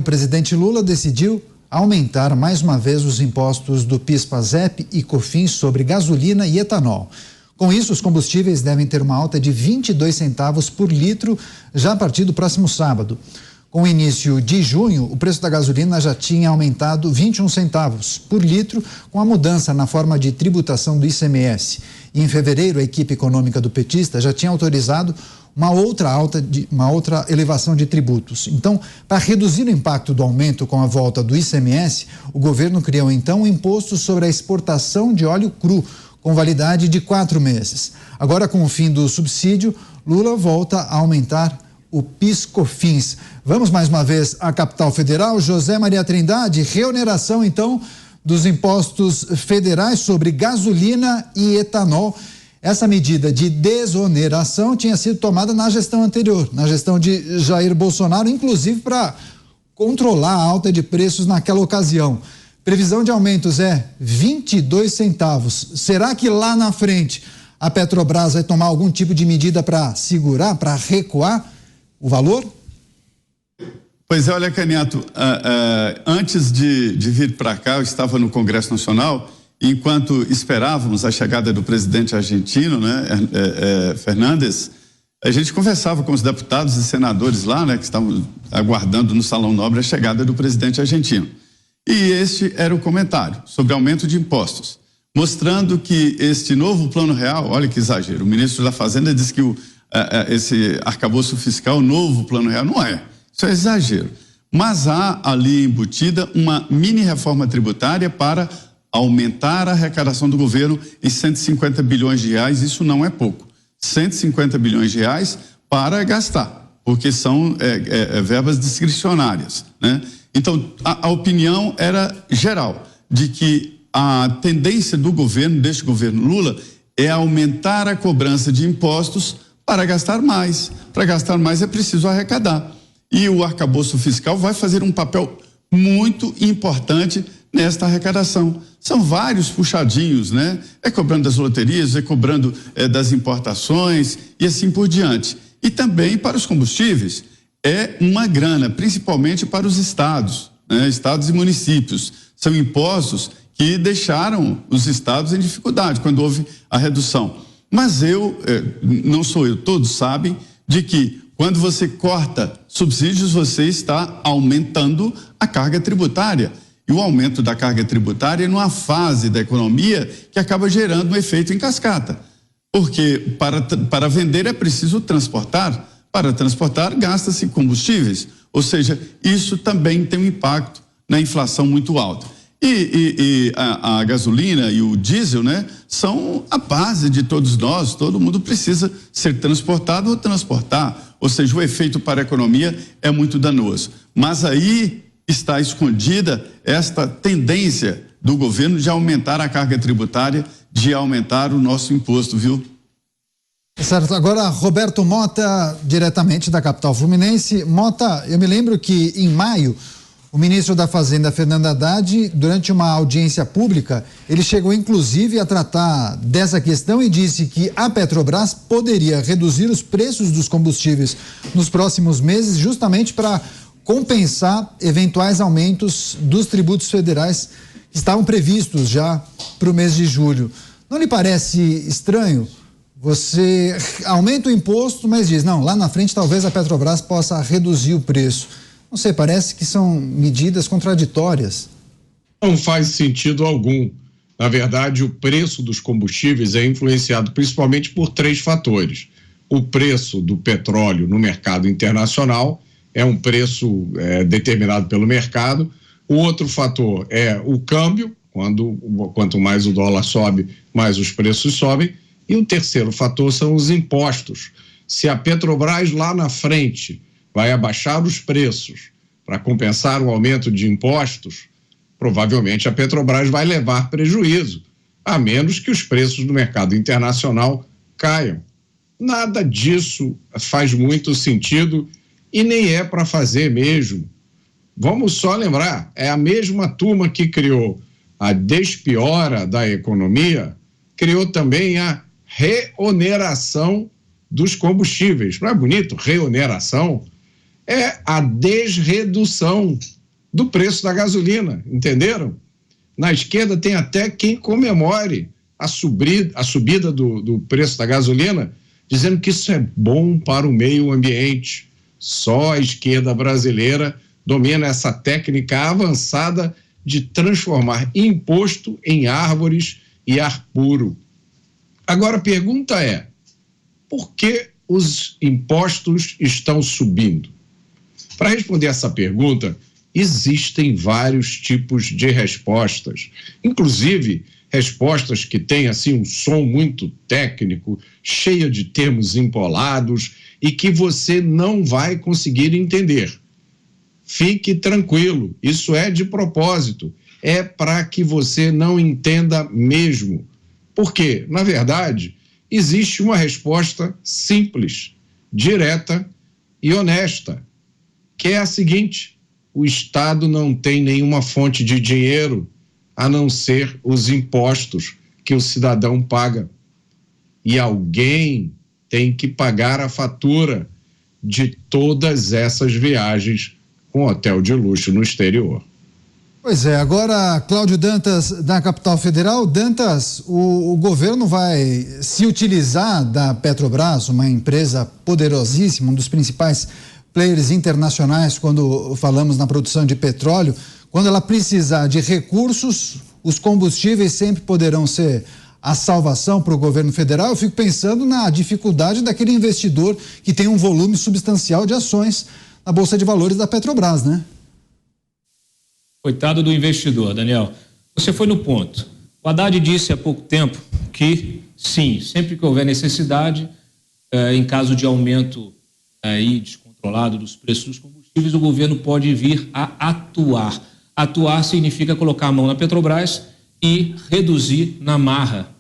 O presidente Lula decidiu aumentar mais uma vez os impostos do PIS/PASEP e COFINS sobre gasolina e etanol. Com isso, os combustíveis devem ter uma alta de 22 centavos por litro já a partir do próximo sábado. Com o início de junho, o preço da gasolina já tinha aumentado 21 centavos por litro, com a mudança na forma de tributação do ICMS. E em fevereiro, a equipe econômica do petista já tinha autorizado uma outra elevação de tributos. Então, para reduzir o impacto do aumento com a volta do ICMS, o governo criou então um imposto sobre a exportação de óleo cru, com validade de 4 meses. Agora, com o fim do subsídio, Lula volta a aumentar o PIS/COFINS. Vamos mais uma vez à capital federal. José Maria Trindade, reoneração então dos impostos federais sobre gasolina e etanol. Essa medida de desoneração tinha sido tomada na gestão anterior, na gestão de Jair Bolsonaro, inclusive para controlar a alta de preços naquela ocasião. Previsão de aumentos é 22 centavos. Será que lá na frente a Petrobras vai tomar algum tipo de medida para segurar, para recuar o valor? Pois é, olha, Caniato, antes de vir para cá, eu estava no Congresso Nacional. Enquanto esperávamos a chegada do presidente argentino, né, Fernandes, a gente conversava com os deputados e senadores lá, né, que estavam aguardando no Salão Nobre a chegada do presidente argentino. E este era o comentário sobre aumento de impostos, mostrando que este novo plano real, olha que exagero, o ministro da Fazenda disse que esse arcabouço fiscal, novo plano real, não é, isso é exagero. Mas há ali embutida uma mini reforma tributária para aumentar a arrecadação do governo em 150 bilhões de reais, isso não é pouco. 150 bilhões de reais para gastar, porque são verbas discricionárias, né? Então, a opinião era geral, de que a tendência do governo, deste governo Lula, é aumentar a cobrança de impostos para gastar mais. Para gastar mais é preciso arrecadar. E o arcabouço fiscal vai fazer um papel muito importante nesta arrecadação. São vários puxadinhos, né? É cobrando das loterias, é cobrando das importações e assim por diante. E também para os combustíveis. É uma grana, principalmente para os estados, né? Estados e municípios. São impostos que deixaram os estados em dificuldade quando houve a redução. Mas não sou eu, todos sabem de que quando você corta subsídios, você está aumentando a carga tributária. E o aumento da carga tributária é numa fase da economia que acaba gerando um efeito em cascata. Porque para vender é preciso transportar. Para transportar, gasta-se combustíveis. Ou seja, isso também tem um impacto na inflação muito alto. E a gasolina e o diesel, né, são a base de todos nós. Todo mundo precisa ser transportado ou transportar. Ou seja, o efeito para a economia é muito danoso. Mas aí está escondida esta tendência do governo de aumentar a carga tributária, de aumentar o nosso imposto, viu? Certo, agora Roberto Mota, diretamente da capital fluminense. Mota, eu me lembro que em maio, o ministro da Fazenda, Fernando Haddad, durante uma audiência pública, ele chegou inclusive a tratar dessa questão e disse que a Petrobras poderia reduzir os preços dos combustíveis nos próximos meses, justamente para compensar eventuais aumentos dos tributos federais que estavam previstos já para o mês de julho. Não lhe parece estranho? Você aumenta o imposto, mas diz, não, lá na frente talvez a Petrobras possa reduzir o preço. Não sei, parece que são medidas contraditórias. Não faz sentido algum. Na verdade, o preço dos combustíveis é influenciado principalmente por 3 fatores. O preço do petróleo no mercado internacional é um preço determinado pelo mercado. O outro fator é o câmbio, quanto mais o dólar sobe, mais os preços sobem. E o terceiro fator são os impostos. Se a Petrobras lá na frente vai abaixar os preços para compensar o aumento de impostos, provavelmente a Petrobras vai levar prejuízo, a menos que os preços do mercado internacional caiam. Nada disso faz muito sentido e nem é para fazer mesmo. Vamos só lembrar, é a mesma turma que criou a despiora da economia, criou também a reoneração dos combustíveis. Não é bonito? Reoneração. é a desredução do preço da gasolina, entenderam? Na esquerda tem até quem comemore a subida do preço da gasolina, dizendo que isso é bom para o meio ambiente. Só a esquerda brasileira domina essa técnica avançada de transformar imposto em árvores e ar puro. Agora a pergunta é, por que os impostos estão subindo? Para responder essa pergunta, existem vários tipos de respostas, inclusive respostas que têm assim um som muito técnico, cheia de termos empolados e que você não vai conseguir entender. Fique tranquilo, isso é de propósito, é para que você não entenda mesmo. Porque, na verdade, existe uma resposta simples, direta e honesta, que é a seguinte: o Estado não tem nenhuma fonte de dinheiro a não ser os impostos que o cidadão paga. E alguém tem que pagar a fatura de todas essas viagens com hotel de luxo no exterior. Pois é, agora Cláudio Dantas, da Capital Federal. Dantas, o governo vai se utilizar da Petrobras, uma empresa poderosíssima, um dos principais players internacionais quando falamos na produção de petróleo. Quando ela precisar de recursos, os combustíveis sempre poderão ser a salvação para o governo federal. Eu fico pensando na dificuldade daquele investidor que tem um volume substancial de ações na Bolsa de Valores da Petrobras, né? Coitado do investidor, Daniel. Você foi no ponto. O Haddad disse há pouco tempo que, sim, sempre que houver necessidade, em caso de aumento aí descontrolado dos preços dos combustíveis, o governo pode vir a atuar. Atuar significa colocar a mão na Petrobras e reduzir na marra.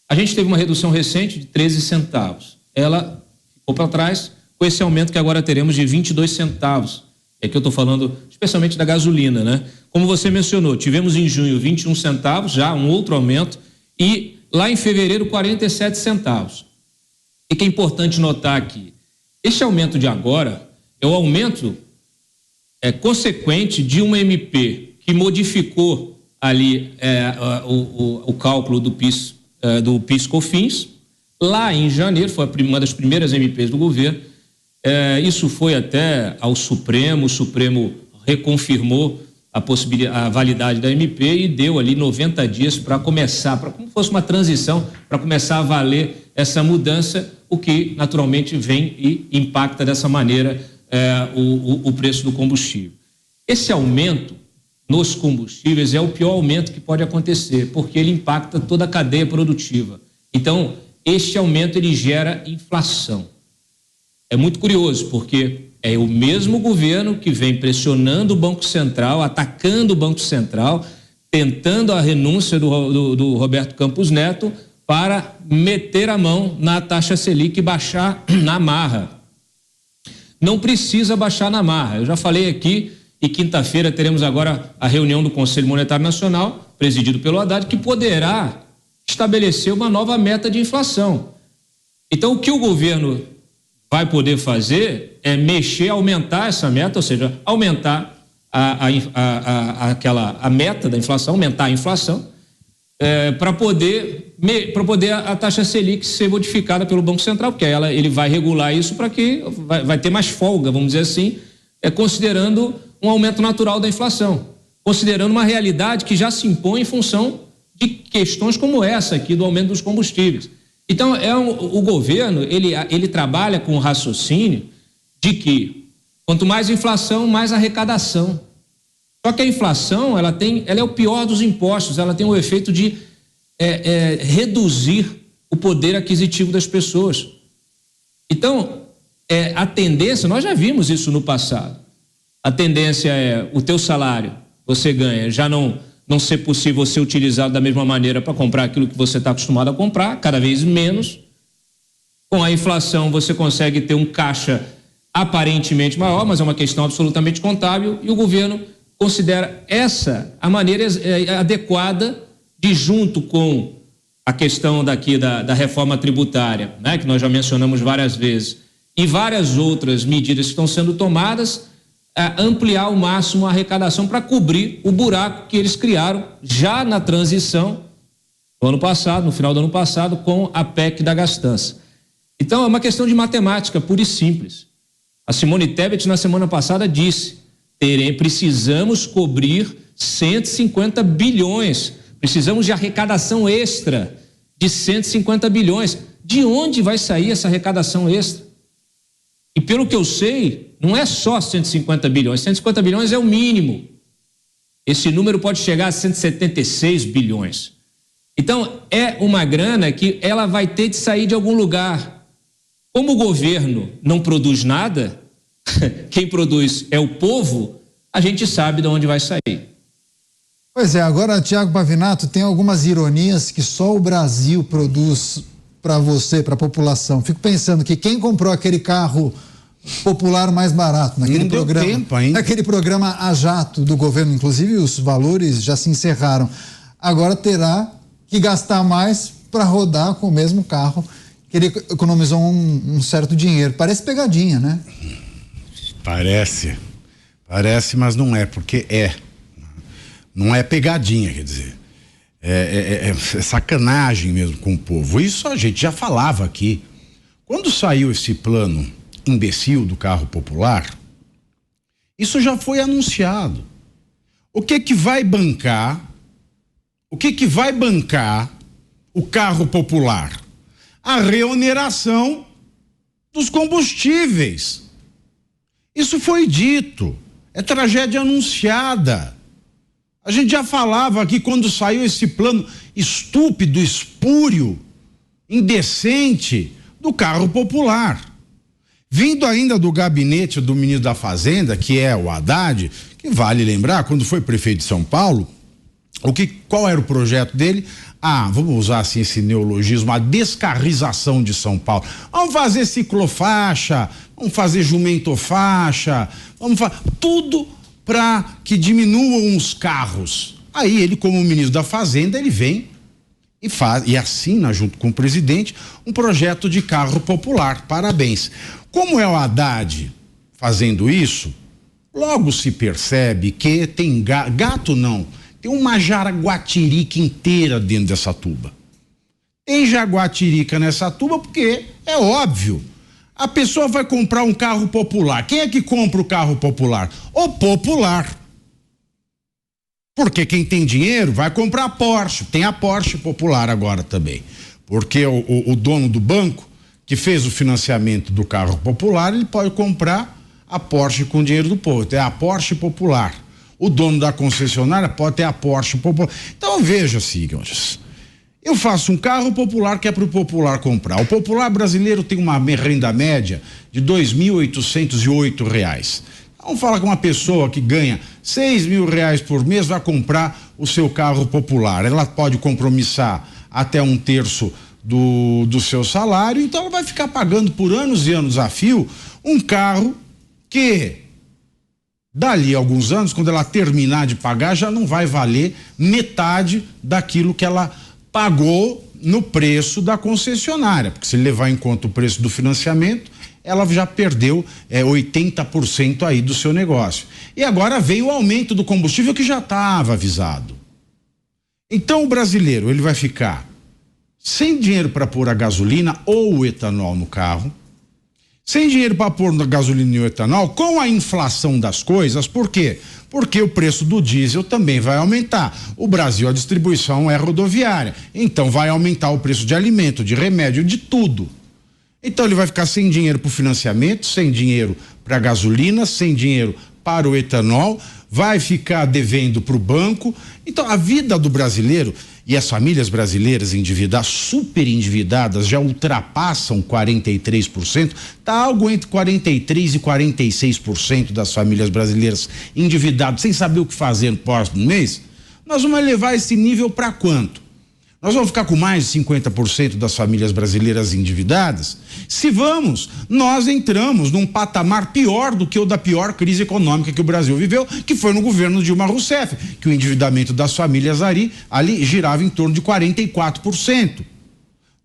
A gente teve uma redução recente de 13 centavos. Ela ficou para trás com esse aumento que agora teremos de 22 centavos. É que eu estou falando especialmente da gasolina, né? Como você mencionou, tivemos em junho 21 centavos, já um outro aumento, e lá em fevereiro 47 centavos. E que é importante notar aqui, este aumento de agora é o aumento consequente de uma MP que modificou ali o cálculo do PIS/COFINS, lá em janeiro, foi uma das primeiras MPs do governo. Isso foi até ao Supremo, o Supremo reconfirmou a validade da MP e deu ali 90 dias para começar, como fosse uma transição, para começar a valer essa mudança, o que naturalmente vem e impacta dessa maneira o preço do combustível. Esse aumento nos combustíveis é o pior aumento que pode acontecer, porque ele impacta toda a cadeia produtiva. Então, este aumento ele gera inflação. É muito curioso, porque é o mesmo governo que vem pressionando o Banco Central, atacando o Banco Central, tentando a renúncia do Roberto Campos Neto para meter a mão na taxa Selic e baixar na marra. Não precisa baixar na marra. Eu já falei aqui, e quinta-feira teremos agora a reunião do Conselho Monetário Nacional, presidido pelo Haddad, que poderá estabelecer uma nova meta de inflação. Então, o que o governo vai poder fazer é aumentar essa meta, ou seja, aumentar a meta da inflação, aumentar a inflação, para poder a taxa Selic ser modificada pelo Banco Central, porque ele vai regular isso para que vai ter mais folga, vamos dizer assim, considerando um aumento natural da inflação, considerando uma realidade que já se impõe em função de questões como essa aqui do aumento dos combustíveis. Então, o governo, ele trabalha com o raciocínio de que quanto mais inflação, mais arrecadação. Só que a inflação, ela é o pior dos impostos, ela tem o efeito de reduzir o poder aquisitivo das pessoas. Então, a tendência, nós já vimos isso no passado, a tendência é o teu salário, você ganha, já não ser possível ser utilizado da mesma maneira para comprar aquilo que você está acostumado a comprar, cada vez menos. Com a inflação você consegue ter um caixa aparentemente maior, mas é uma questão absolutamente contábil, e o governo considera essa a maneira adequada de, junto com a questão daqui da reforma tributária, né, que nós já mencionamos várias vezes, e várias outras medidas que estão sendo tomadas, ampliar ao máximo a arrecadação para cobrir o buraco que eles criaram já na transição do ano passado, no final do ano passado, com a PEC da gastança. Então é uma questão de matemática pura e simples. A Simone Tebet na semana passada disse: precisamos cobrir 150 bilhões, precisamos de arrecadação extra de 150 bilhões. De onde vai sair essa arrecadação extra? E pelo que eu sei, não é só 150 bilhões, 150 bilhões é o mínimo. Esse número pode chegar a 176 bilhões. Então, é uma grana que ela vai ter de sair de algum lugar. Como o governo não produz nada, quem produz é o povo, a gente sabe de onde vai sair. Pois é, agora, Tiago Pavinato, tem algumas ironias que só o Brasil produz para você, para a população. Fico pensando que quem comprou aquele carro popular mais barato, naquele programa a jato do governo, inclusive os valores já se encerraram, agora terá que gastar mais para rodar com o mesmo carro que ele economizou um certo dinheiro. Parece pegadinha, né? Parece, mas não é, porque não é pegadinha, quer dizer, é sacanagem mesmo com o povo. Isso a gente já falava aqui. Quando saiu esse plano imbecil do carro popular, isso já foi anunciado. O que vai bancar o carro popular? A reoneração dos combustíveis. Isso foi dito, é tragédia anunciada. A gente já falava aqui quando saiu esse plano estúpido, espúrio, indecente do carro popular. Vindo ainda do gabinete do ministro da Fazenda, que é o Haddad, que vale lembrar, quando foi prefeito de São Paulo, qual era o projeto dele? Vamos usar assim esse neologismo, a descarrização de São Paulo. Vamos fazer ciclofaixa, vamos fazer jumentofaixa, tudo para que diminuam os carros. Aí ele, como ministro da Fazenda, ele vem e assina, junto com o presidente, um projeto de carro popular. Parabéns. Como é o Haddad fazendo isso, logo se percebe que tem gato não, tem uma jaguatirica inteira dentro dessa tuba. Tem jaguatirica nessa tuba porque é óbvio. A pessoa vai comprar um carro popular. Quem é que compra o carro popular? O popular. Porque quem tem dinheiro vai comprar a Porsche. Tem a Porsche popular agora também. Porque o dono do banco que fez o financiamento do carro popular, ele pode comprar a Porsche com dinheiro do povo. Tem a Porsche popular. O dono da concessionária pode ter a Porsche popular. Então veja, senhores, eu faço um carro popular que é para o popular comprar. O popular brasileiro tem uma renda média de R$2.808. Vamos falar com uma pessoa que ganha R$6.000 por mês, vai comprar o seu carro popular. Ela pode compromissar até 1/3 do seu salário, então ela vai ficar pagando por anos e anos a fio um carro que dali a alguns anos, quando ela terminar de pagar, já não vai valer metade daquilo que ela pagou no preço da concessionária, porque se levar em conta o preço do financiamento, ela já perdeu 80% aí do seu negócio. E agora veio o aumento do combustível que já estava avisado. Então o brasileiro, ele vai ficar sem dinheiro para pôr a gasolina ou o etanol no carro, sem dinheiro para pôr na gasolina e o etanol, com a inflação das coisas. Por quê? Porque o preço do diesel também vai aumentar. O Brasil, a distribuição é rodoviária, então vai aumentar o preço de alimento, de remédio, de tudo. Então ele vai ficar sem dinheiro para o financiamento, sem dinheiro para a gasolina, sem dinheiro para o etanol, vai ficar devendo para o banco. Então a vida do brasileiro e as famílias brasileiras endividadas, super endividadas, já ultrapassam 43%, tá algo entre 43% e 46% das famílias brasileiras endividadas, sem saber o que fazer no próximo mês. Nós vamos levar esse nível para quanto? Nós vamos ficar com mais de 50% das famílias brasileiras endividadas? Se vamos, nós entramos num patamar pior do que o da pior crise econômica que o Brasil viveu, que foi no governo Dilma Rousseff, que o endividamento das famílias ali girava em torno de 44%.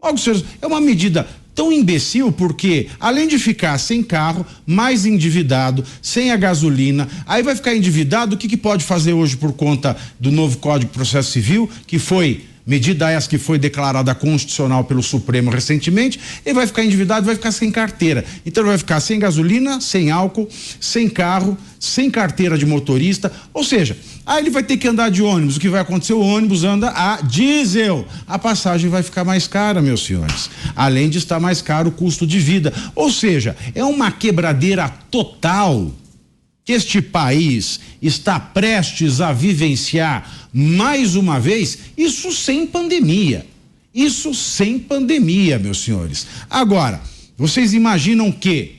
Logo, senhores, é uma medida Tão imbecil porque, além de ficar sem carro, mais endividado, sem a gasolina, aí vai ficar endividado, o que pode fazer hoje por conta do novo Código de Processo Civil, que foi medida essa que foi declarada constitucional pelo Supremo recentemente, ele vai ficar endividado, vai ficar sem carteira. Então ele vai ficar sem gasolina, sem álcool, sem carro, sem carteira de motorista, ou seja, aí ele vai ter que andar de ônibus. O que vai acontecer? O ônibus anda a diesel. A passagem vai ficar mais cara, meus senhores. Além de estar mais caro o custo de vida. Ou seja, é uma quebradeira total que este país está prestes a vivenciar mais uma vez, isso sem pandemia. Isso sem pandemia, meus senhores. Agora, vocês imaginam que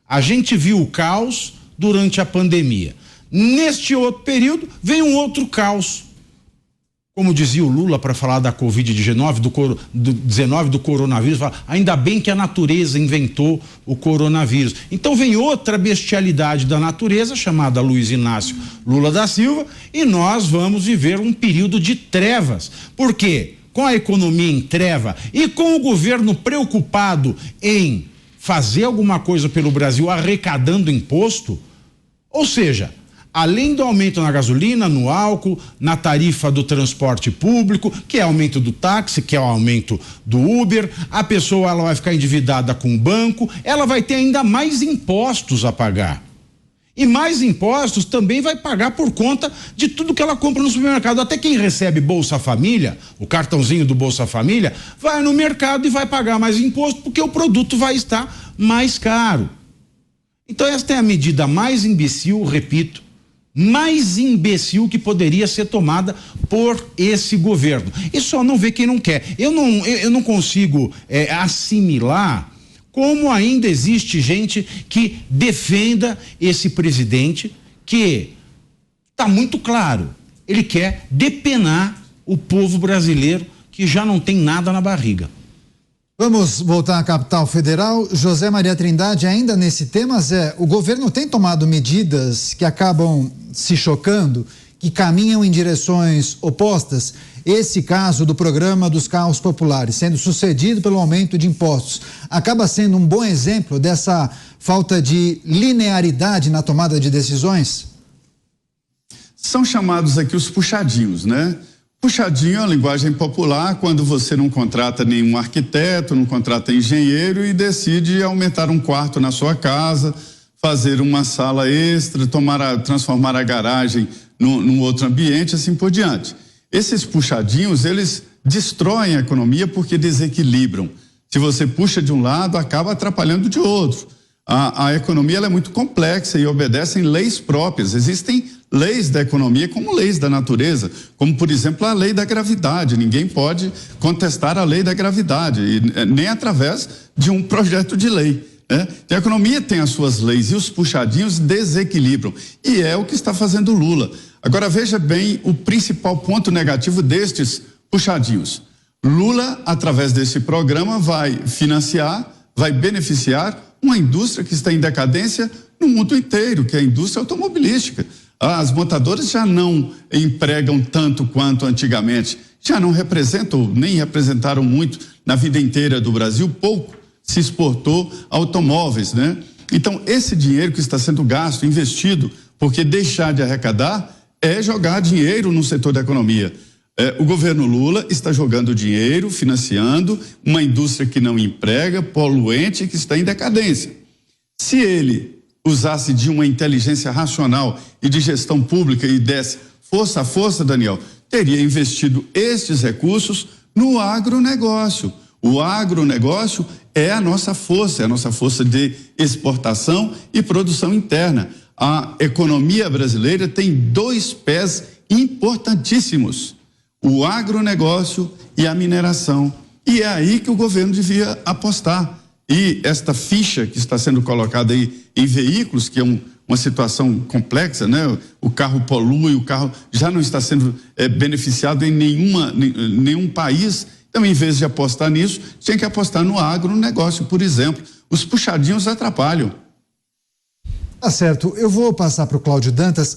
a gente viu o caos durante a pandemia. Neste outro período, vem um outro caos. Como dizia o Lula para falar da Covid-19, do coronavírus, fala, ainda bem que a natureza inventou o coronavírus. Então vem outra bestialidade da natureza, chamada Luiz Inácio Lula da Silva, e nós vamos viver um período de trevas. Por quê? Com a economia em treva e com o governo preocupado em fazer alguma coisa pelo Brasil arrecadando imposto, ou seja, além do aumento na gasolina, no álcool, na tarifa do transporte público, que é aumento do táxi, que é o aumento do Uber, a pessoa ela vai ficar endividada com o banco, ela vai ter ainda mais impostos a pagar. E mais impostos também vai pagar por conta de tudo que ela compra no supermercado. Até quem recebe Bolsa Família, o cartãozinho do Bolsa Família, vai no mercado e vai pagar mais imposto porque o produto vai estar mais caro. Então esta é a medida mais imbecil, repito, mais imbecil que poderia ser tomada por esse governo. E só não vê quem não quer. Eu não consigo assimilar como ainda existe gente que defenda esse presidente, que está muito claro, ele quer depenar o povo brasileiro que já não tem nada na barriga. Vamos voltar à capital federal. José Maria Trindade, ainda nesse tema, Zé, o governo tem tomado medidas que acabam se chocando, que caminham em direções opostas. Esse caso do programa dos carros populares, sendo sucedido pelo aumento de impostos, acaba sendo um bom exemplo dessa falta de linearidade na tomada de decisões? São chamados aqui os puxadinhos, né? Puxadinho é uma linguagem popular quando você não contrata nenhum arquiteto, não contrata engenheiro e decide aumentar um quarto na sua casa, fazer uma sala extra, transformar a garagem num outro ambiente, assim por diante. Esses puxadinhos, eles destroem a economia porque desequilibram. Se você puxa de um lado, acaba atrapalhando de outro. A economia ela é muito complexa e obedece leis próprias. Existem leis da economia como leis da natureza, como, por exemplo, a lei da gravidade. Ninguém pode contestar a lei da gravidade, nem através de um projeto de lei, né? A economia tem as suas leis e os puxadinhos desequilibram. E é o que está fazendo o Lula. Agora, veja bem o principal ponto negativo destes puxadinhos. Lula, através desse programa, vai financiar, vai beneficiar uma indústria que está em decadência no mundo inteiro, que é a indústria automobilística. As montadoras já não empregam tanto quanto antigamente, já não representam, nem representaram muito na vida inteira do Brasil, pouco se exportou automóveis, né? Então, esse dinheiro que está sendo gasto, investido, porque deixar de arrecadar é jogar dinheiro no setor da economia. O governo Lula está jogando dinheiro, financiando uma indústria que não emprega, poluente, que está em decadência. Se ele usasse de uma inteligência racional e de gestão pública e desse força a força, Daniel, teria investido estes recursos no agronegócio. O agronegócio é a nossa força de exportação e produção interna. A economia brasileira tem dois pés importantíssimos: o agronegócio e a mineração. E é aí que o governo devia apostar. E esta ficha que está sendo colocada aí em veículos, que é uma situação complexa, né? O carro polui, o carro já não está sendo beneficiado em nenhum país. Então, em vez de apostar nisso, tinha que apostar no agronegócio, por exemplo. Os puxadinhos atrapalham. Tá certo. Eu vou passar para o Cláudio Dantas.